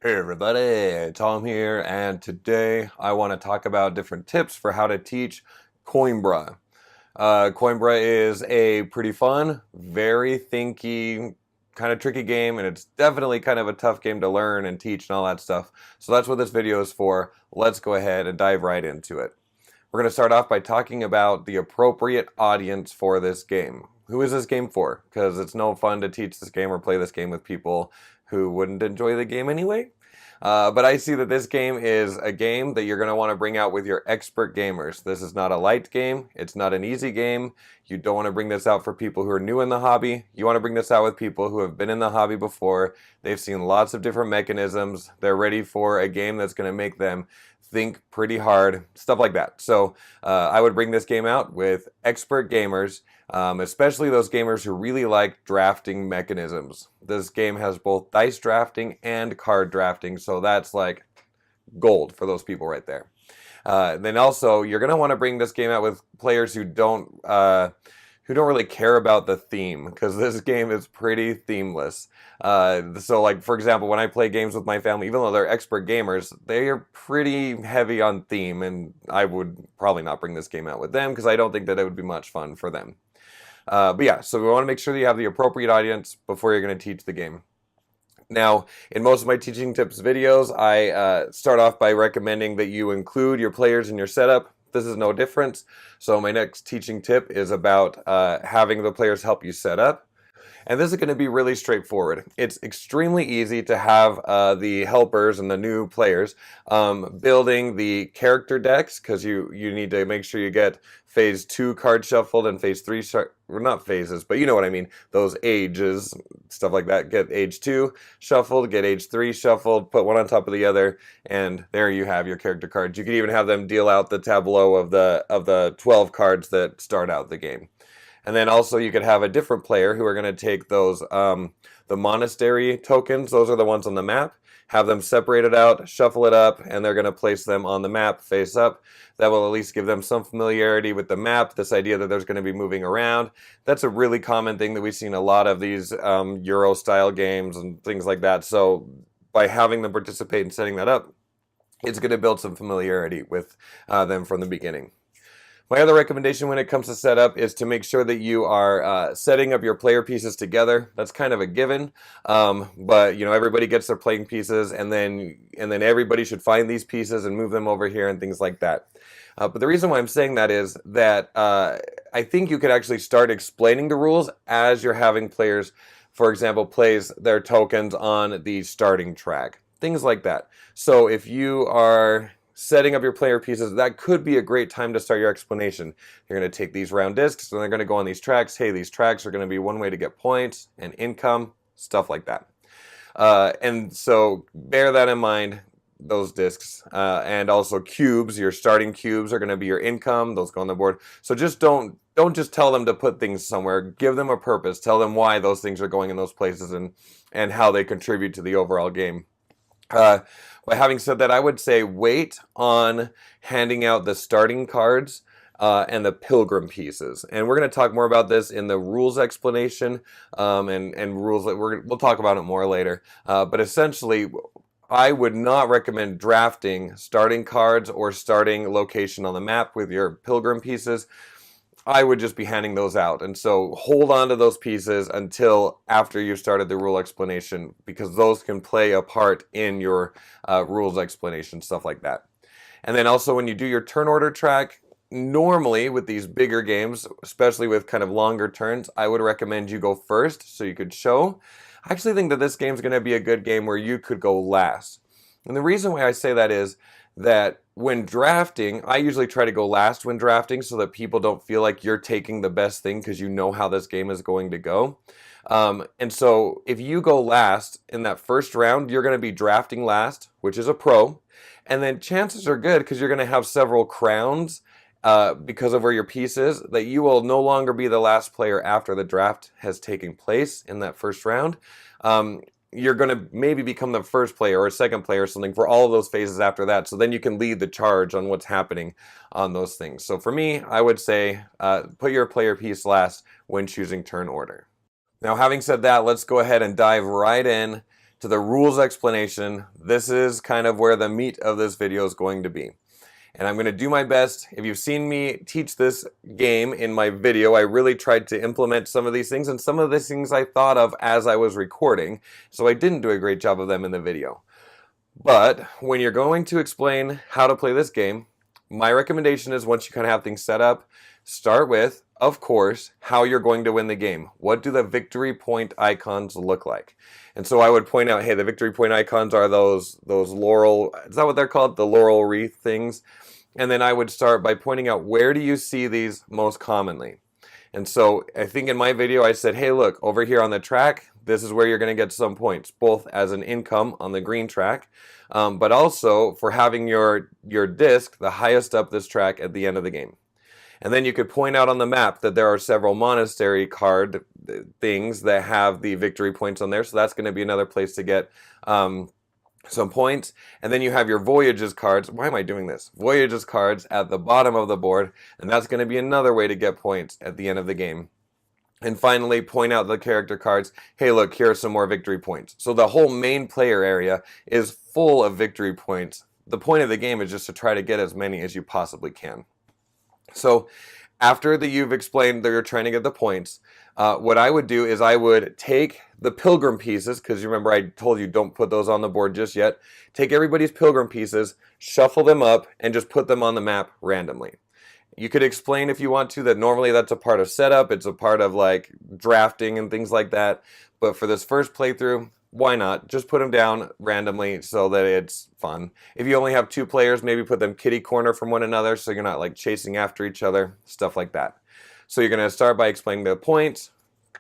Hey everybody, Tom here, and today I want to talk about different tips for how to teach Coimbra. Coimbra is a pretty fun, very thinky, kind of tricky game, and it's definitely kind of a tough game to learn and teach and all that stuff. So that's what this video is for. Let's go ahead and dive right into it. We're going to start off by talking about the appropriate audience for this game. Who is this game for? Because it's no fun to teach this game or play this game with people who wouldn't enjoy the game anyway. But I see that this game is a game that you're going to want to bring out with your expert gamers. This is not a light game. It's not an easy game. You don't want to bring this out for people who are new in the hobby. You want to bring this out with people who have been in the hobby before. They've seen lots of different mechanisms. They're ready for a game that's going to make them think pretty hard, stuff like that. So I would bring this game out with expert gamers, especially those gamers who really like drafting mechanisms. This game has both dice drafting and card drafting, so that's like gold for those people right there. Then also, you're going to want to bring this game out with players who don't really care about the theme, because this game is pretty themeless. So like, for example, when I play games with my family, even though they're expert gamers, they are pretty heavy on theme, and I would probably not bring this game out with them because I don't think that it would be much fun for them. But yeah, so we want to make sure that you have the appropriate audience before you're going to teach the game. Now, in most of my teaching tips videos, I start off by recommending that you include your players in your setup. This is no different. So my next teaching tip is about having the players help you set up. And this is going to be really straightforward. It's extremely easy to have the helpers and the new players building the character decks, because you need to make sure you get phase 2 card shuffled and phase 3, well, not phases, but you know what I mean, those ages, stuff like that. Get age 2 shuffled, get age 3 shuffled, put one on top of the other, and there you have your character cards. You can even have them deal out the tableau of the 12 cards that start out the game. And then also you could have a different player who are going to take those, the monastery tokens, those are the ones on the map, have them separated out, shuffle it up, and they're going to place them on the map face up. That will at least give them some familiarity with the map, this idea that there's going to be moving around. That's a really common thing that we've seen a lot of these Euro-style games and things like that. So by having them participate and setting that up, it's going to build some familiarity with them from the beginning. My other recommendation when it comes to setup is to make sure that you are setting up your player pieces together. That's kind of a given, but you know, everybody gets their playing pieces, and then everybody should find these pieces and move them over here and things like that. But the reason why I'm saying that is that I think you could actually start explaining the rules as you're having players, for example, place their tokens on the starting track, things like that. So if you are setting up your player pieces, that could be a great time to start your explanation. You're going to take these round discs and they're going to go on these tracks. Hey, these tracks are going to be one way to get points and income, stuff like that. And so bear that in mind, those discs. And also cubes, your starting cubes are going to be your income. Those go on the board. So just don't just tell them to put things somewhere. Give them a purpose. Tell them why those things are going in those places and how they contribute to the overall game. But having said that, I would say wait on handing out the starting cards and the pilgrim pieces. And we're going to talk more about this in the rules explanation and rules that we'll talk about it more later. But essentially, I would not recommend drafting starting cards or starting location on the map with your pilgrim pieces. I would just be handing those out. And so hold on to those pieces until after you started the rule explanation, because those can play a part in your rules explanation, stuff like that. And then also when you do your turn order track, normally with these bigger games, especially with kind of longer turns, I would recommend you go first so you could show. I actually think that this game is going to be a good game where you could go last. And the reason why I say that is that when drafting, I usually try to go last when drafting so that people don't feel like you're taking the best thing because you know how this game is going to go. And so if you go last in that first round, you're going to be drafting last, which is a pro. And then chances are good, because you're going to have several crowns because of where your piece is, that you will no longer be the last player after the draft has taken place in that first round. You're going to maybe become the first player or second player or something for all of those phases after that. So then you can lead the charge on what's happening on those things. So for me, I would say put your player piece last when choosing turn order. Now, having said that, let's go ahead and dive right in to the rules explanation. This is kind of where the meat of this video is going to be. And I'm going to do my best. If you've seen me teach this game in my video, I really tried to implement some of these things, and some of these things I thought of as I was recording, so I didn't do a great job of them in the video. But when you're going to explain how to play this game, my recommendation is, once you kind of have things set up, start with, of course, how you're going to win the game. What do the victory point icons look like? And so I would point out, hey, the victory point icons are those laurel, is that what they're called? The laurel wreath things. And then I would start by pointing out, where do you see these most commonly? And so I think in my video I said, hey, look, over here on the track, this is where you're going to get some points, both as an income on the green track, but also for having your disc the highest up this track at the end of the game. And then you could point out on the map that there are several monastery card things that have the victory points on there, so that's going to be another place to get some points. And then you have your Voyages cards. Why am I doing this? Voyages cards at the bottom of the board, and that's going to be another way to get points at the end of the game. And finally, point out the character cards. Hey, look, here are some more victory points. So the whole main player area is full of victory points. The point of the game is just to try to get as many as you possibly can. So after that you've explained that you're trying to get the points, what I would do is I would take the pilgrim pieces, because you remember I told you don't put those on the board just yet. Take everybody's pilgrim pieces, shuffle them up, and just put them on the map randomly. You could explain if you want to that normally that's a part of setup, it's a part of like drafting and things like that. But for this first playthrough, why not? Just put them down randomly so that it's fun. If you only have 2 players, maybe put them kitty corner from one another so you're not like chasing after each other, stuff like that. So you're going to start by explaining the points,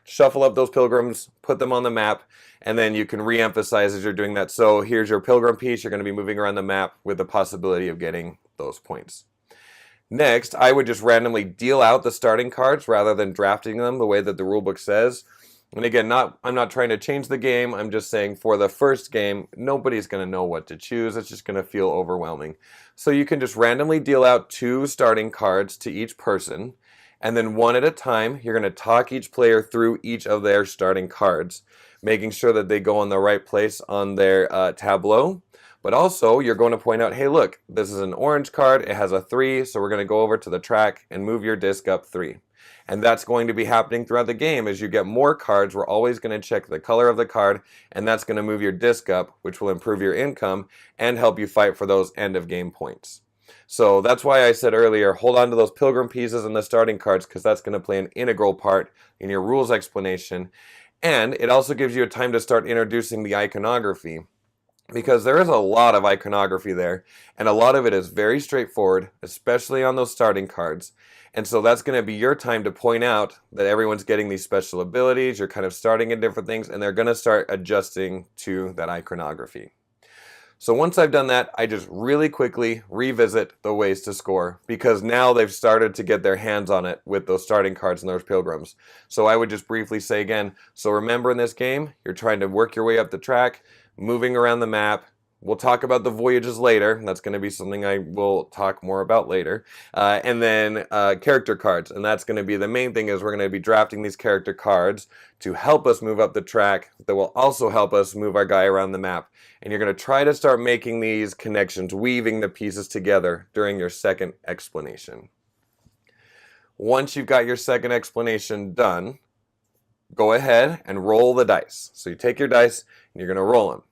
shuffle up those pilgrims, put them on the map, and then you can re-emphasize as you're doing that. So here's your pilgrim piece. You're going to be moving around the map with the possibility of getting those points. Next, I would just randomly deal out the starting cards rather than drafting them the way that the rulebook says. And again, I'm not trying to change the game. I'm just saying for the first game, nobody's going to know what to choose. It's just going to feel overwhelming. So you can just randomly deal out 2 starting cards to each person. And then one at a time, you're going to talk each player through each of their starting cards, making sure that they go in the right place on their tableau. But also, you're going to point out, hey, look, this is an orange card. It has a 3, so we're going to go over to the track and move your disc up 3. And that's going to be happening throughout the game. As you get more cards, we're always going to check the color of the card, and that's going to move your disc up, which will improve your income and help you fight for those end-of-game points. So that's why I said earlier, hold on to those pilgrim pieces and the starting cards, because that's going to play an integral part in your rules explanation. And it also gives you a time to start introducing the iconography, because there is a lot of iconography there, and a lot of it is very straightforward, especially on those starting cards. And so that's going to be your time to point out that everyone's getting these special abilities, you're kind of starting in different things, and they're going to start adjusting to that iconography. So once I've done that, I just really quickly revisit the ways to score, because now they've started to get their hands on it with those starting cards and those pilgrims. So I would just briefly say again, so remember in this game, you're trying to work your way up the track, moving around the map. We'll talk about the voyages later. That's going to be something I will talk more about later. And then character cards. And that's going to be the main thing, is we're going to be drafting these character cards to help us move up the track that will also help us move our guy around the map. And you're going to try to start making these connections, weaving the pieces together during your second explanation. Once you've got your second explanation done, go ahead and roll the dice. So you take your dice and you're going to roll them.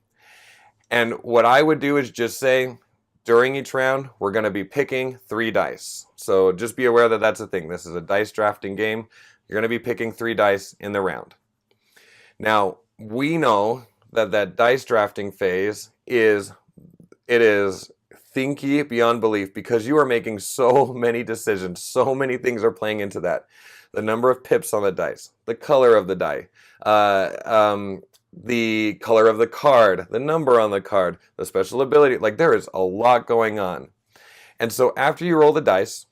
And what I would do is just say, during each round, we're going to be picking 3 dice. So just be aware that that's a thing. This is a dice drafting game. You're going to be picking 3 dice in the round. Now, we know that that dice drafting phase is thinky beyond belief, because you are making so many decisions. So many things are playing into that. The number of pips on the dice, the color of the die, the color of the card, the number on the card, the special ability. Like, there is a lot going on. And so after you roll the dice,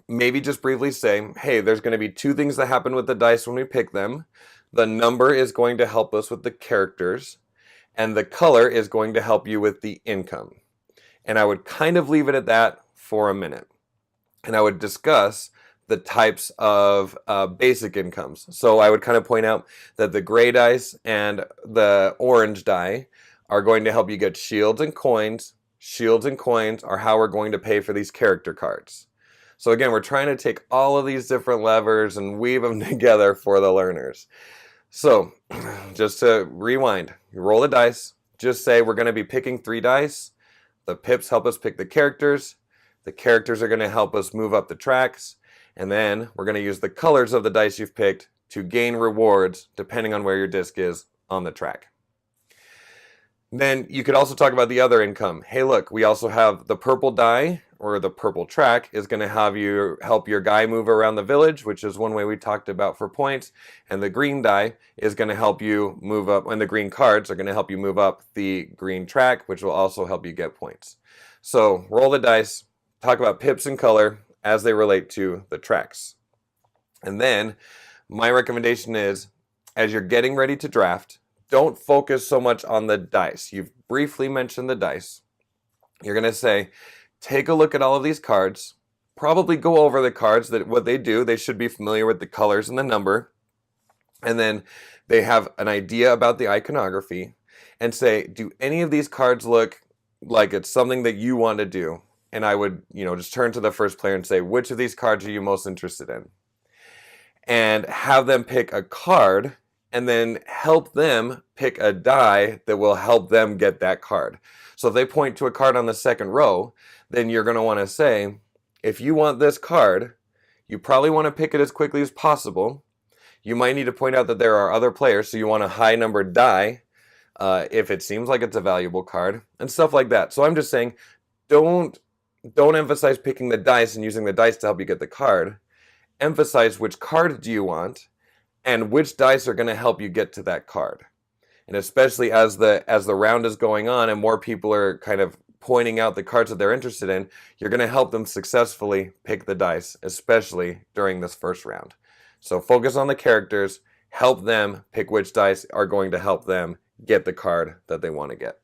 maybe just briefly say, hey, there's going to be 2 things that happen with the dice when we pick them. The number is going to help us with the characters, and the color is going to help you with the income. And I would kind of leave it at that for a minute. And I would discuss the types of basic incomes. So I would kind of point out that the gray dice and the orange die are going to help you get shields and coins. Shields and coins are how we're going to pay for these character cards. So again, we're trying to take all of these different levers and weave them together for the learners. So just to rewind, you roll the dice, just say we're going to be picking 3 dice. The pips help us pick the characters. The characters are going to help us move up the tracks. And then we're going to use the colors of the dice you've picked to gain rewards depending on where your disc is on the track. Then you could also talk about the other income. Hey, look, we also have the purple die, or the purple track is going to have you help your guy move around the village, which is one way we talked about for points. And the green die is going to help you move up, and the green cards are going to help you move up the green track, which will also help you get points. So roll the dice, talk about pips and color as they relate to the tracks. And then my recommendation is, as you're getting ready to draft, don't focus so much on the dice. You've briefly mentioned the dice. You're going to say, take a look at all of these cards. Probably go over the cards, that what they do. They should be familiar with the colors and the number. And then they have an idea about the iconography. And say, do any of these cards look like it's something that you want to do? And I would, just turn to the first player and say, which of these cards are you most interested in? And have them pick a card, and then help them pick a die that will help them get that card. So if they point to a card on the second row, then you're going to want to say, if you want this card, you probably want to pick it as quickly as possible. You might need to point out that there are other players, so you want a high numbered die if it seems like it's a valuable card, and stuff like that. So I'm just saying, don't emphasize picking the dice and using the dice to help you get the card. Emphasize which card do you want, and which dice are going to help you get to that card. And especially as the round is going on and more people are kind of pointing out the cards that they're interested in, you're going to help them successfully pick the dice, especially during this first round. So focus on the characters, help them pick which dice are going to help them get the card that they want to get.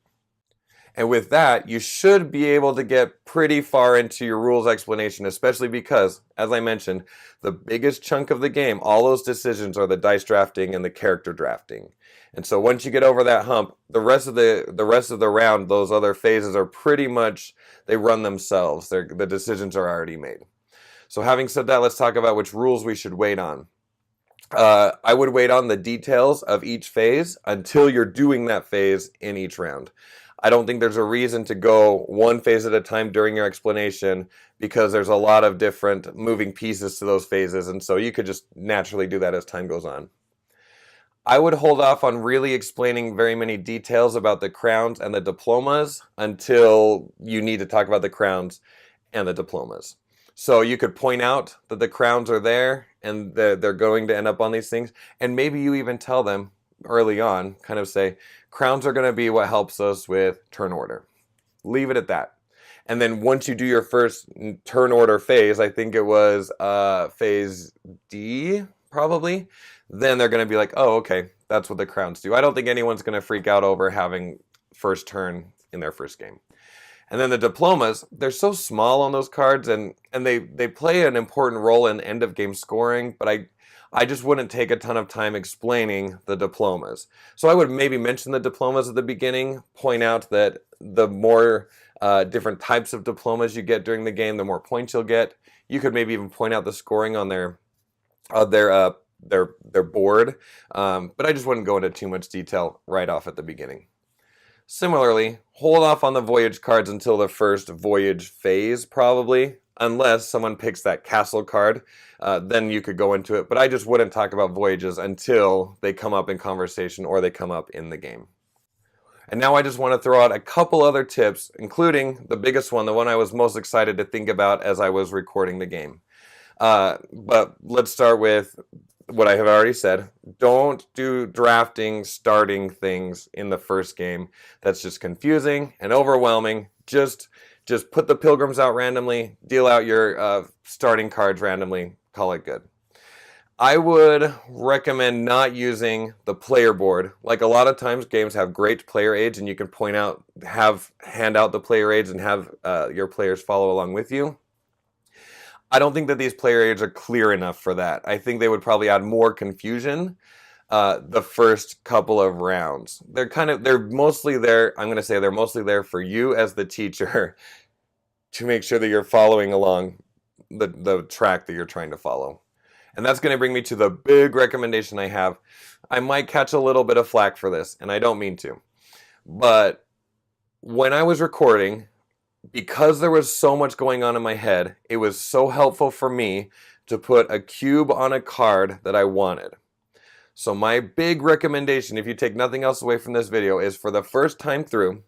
And with that, you should be able to get pretty far into your rules explanation, especially because, as I mentioned, the biggest chunk of the game, all those decisions are the dice drafting and the character drafting. And so once you get over that hump, the rest of the round, those other phases are pretty much, they run themselves. The decisions are already made. So having said that, let's talk about which rules we should wait on. I would wait on the details of each phase until you're doing that phase in each round. I don't think there's a reason to go one phase at a time during your explanation, because there's a lot of different moving pieces to those phases, and so you could just naturally do that as time goes on. I would hold off on really explaining very many details about the crowns and the diplomas until you need to talk about the crowns and the diplomas. So you could point out that the crowns are there and they're going to end up on these things, and maybe you even tell them early on, kind of say, crowns are going to be what helps us with turn order. Leave it at that. And then once you do your first turn order phase, I think it was phase D, probably, then they're going to be like, oh, okay, that's what the crowns do. I don't think anyone's going to freak out over having first turn in their first game. And then the diplomas, they're so small on those cards, and they play an important role in end of game scoring, but I just wouldn't take a ton of time explaining the diplomas. So I would maybe mention the diplomas at the beginning, point out that the more different types of diplomas you get during the game, the more points you'll get. You could maybe even point out the scoring on their board, but I just wouldn't go into too much detail right off at the beginning. Similarly, hold off on the voyage cards until the first voyage phase, probably, unless someone picks that castle card. Then you could go into it, but I just wouldn't talk about voyages until they come up in conversation or they come up in the game. And now I just want to throw out a couple other tips, including the biggest one, the one I was most excited to think about as I was recording the game. But let's start with what I have already said. Don't do drafting, starting things in the first game. That's just confusing and overwhelming. Just put the pilgrims out randomly, deal out your starting cards randomly, call it good. I would recommend not using the player board. Like, a lot of times games have great player aids, and you can hand out the player aids and have your players follow along with you. I don't think that these player aids are clear enough for that. I think they would probably add more confusion the first couple of rounds. They're mostly there. I'm going to say they're mostly there for you as the teacher to make sure that you're following along the track that you're trying to follow. And that's going to bring me to the big recommendation I have. I might catch a little bit of flack for this, and I don't mean to. But when I was recording, because there was so much going on in my head, it was so helpful for me to put a cube on a card that I wanted. So my big recommendation, if you take nothing else away from this video, is for the first time through,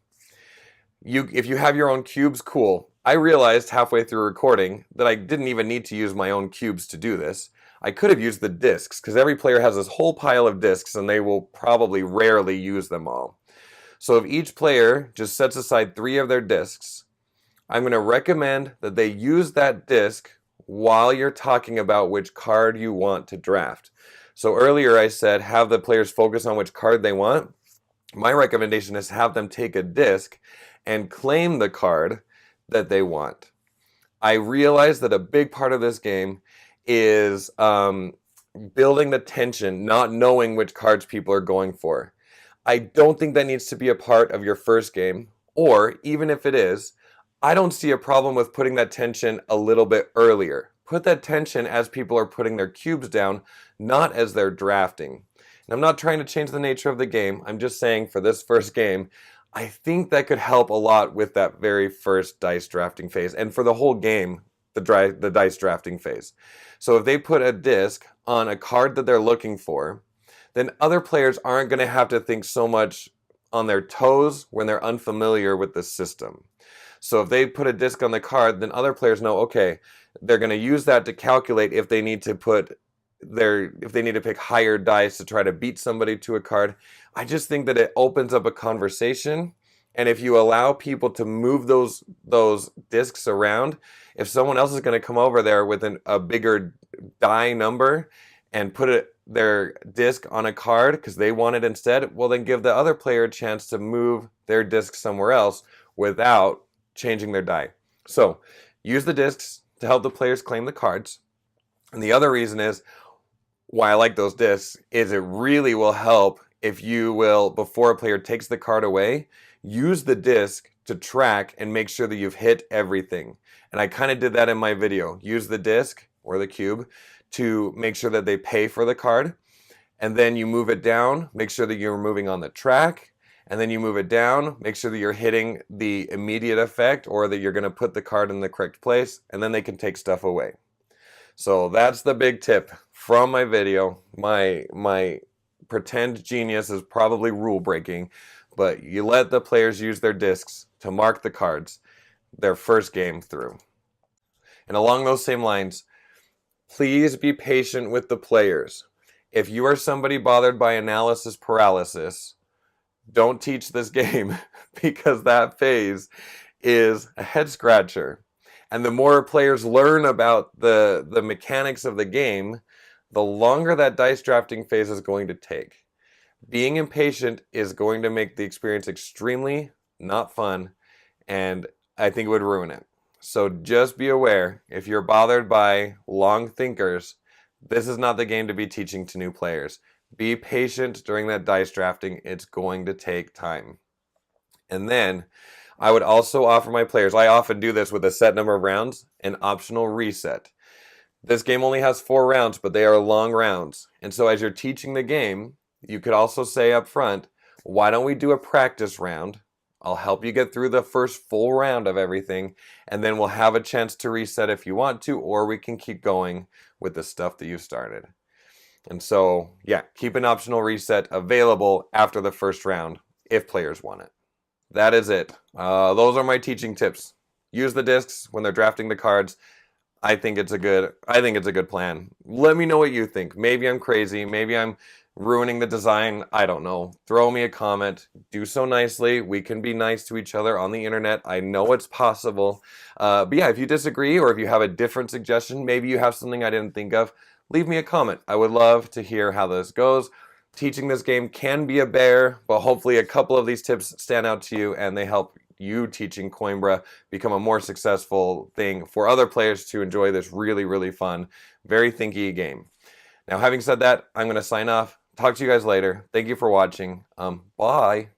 if you have your own cubes, cool. I realized halfway through recording that I didn't even need to use my own cubes to do this. I could have used the discs, because every player has this whole pile of discs and they will probably rarely use them all. So if each player just sets aside 3 of their discs, I'm going to recommend that they use that disc while you're talking about which card you want to draft. So earlier I said have the players focus on which card they want. My recommendation is have them take a disc and claim the card that they want. I realize that a big part of this game is building the tension, not knowing which cards people are going for. I don't think that needs to be a part of your first game, or even if it is, I don't see a problem with putting that tension a little bit earlier. Put that tension as people are putting their cubes down, not as they're drafting. And I'm not trying to change the nature of the game. I'm just saying for this first game, I think that could help a lot with that very first dice drafting phase, and for the whole game, the dice drafting phase. So if they put a disc on a card that they're looking for, then other players aren't going to have to think so much on their toes when they're unfamiliar with the system. So if they put a disc on the card, then other players know, okay, they're going to use that to calculate if they need to pick higher dice to try to beat somebody to a card. I just think that it opens up a conversation, and if you allow people to move those discs around, if someone else is going to come over there with a bigger die number and put their disc on a card because they want it instead, well, then give the other player a chance to move their disc somewhere else without changing their die. So use the discs to help the players claim the cards. And the other reason is why I like those discs is it really will help if you will, before a player takes the card away, use the disc to track and make sure that you've hit everything. And I kind of did that in my video. Use the disc or the cube to make sure that they pay for the card. And then you move it down, make sure that you're moving on the track. And then you move it down, make sure that you're hitting the immediate effect or that you're going to put the card in the correct place, and then they can take stuff away. So that's the big tip from my video. My pretend genius is probably rule breaking, but you let the players use their discs to mark the cards their first game through. And along those same lines, please be patient with the players. If you are somebody bothered by analysis paralysis, don't teach this game because that phase is a head scratcher. And the more players learn about the mechanics of the game, the longer that dice drafting phase is going to take. Being impatient is going to make the experience extremely not fun, and I think it would ruin it. So just be aware, if you're bothered by long thinkers, this is not the game to be teaching to new players. Be patient during that dice drafting. It's going to take time. And then I would also offer my players, I often do this with a set number of rounds, an optional reset. This game only has 4 rounds, but they are long rounds. And so as you're teaching the game, you could also say up front, why don't we do a practice round? I'll help you get through the first full round of everything, and then we'll have a chance to reset if you want to, or we can keep going with the stuff that you started. And so, yeah, keep an optional reset available after the first round if players want it. That is it. Those are my teaching tips. Use the discs when they're drafting the cards. I think it's a good plan. Let me know what you think. Maybe I'm crazy. Maybe I'm ruining the design. I don't know. Throw me a comment. Do so nicely. We can be nice to each other on the internet. I know it's possible. But yeah, if you disagree or if you have a different suggestion, maybe you have something I didn't think of, leave me a comment. I would love to hear how this goes. Teaching this game can be a bear, but hopefully a couple of these tips stand out to you and they help you teaching Coimbra become a more successful thing for other players to enjoy this really, really fun, very thinky game. Now, having said that, I'm going to sign off. Talk to you guys later. Thank you for watching. Bye.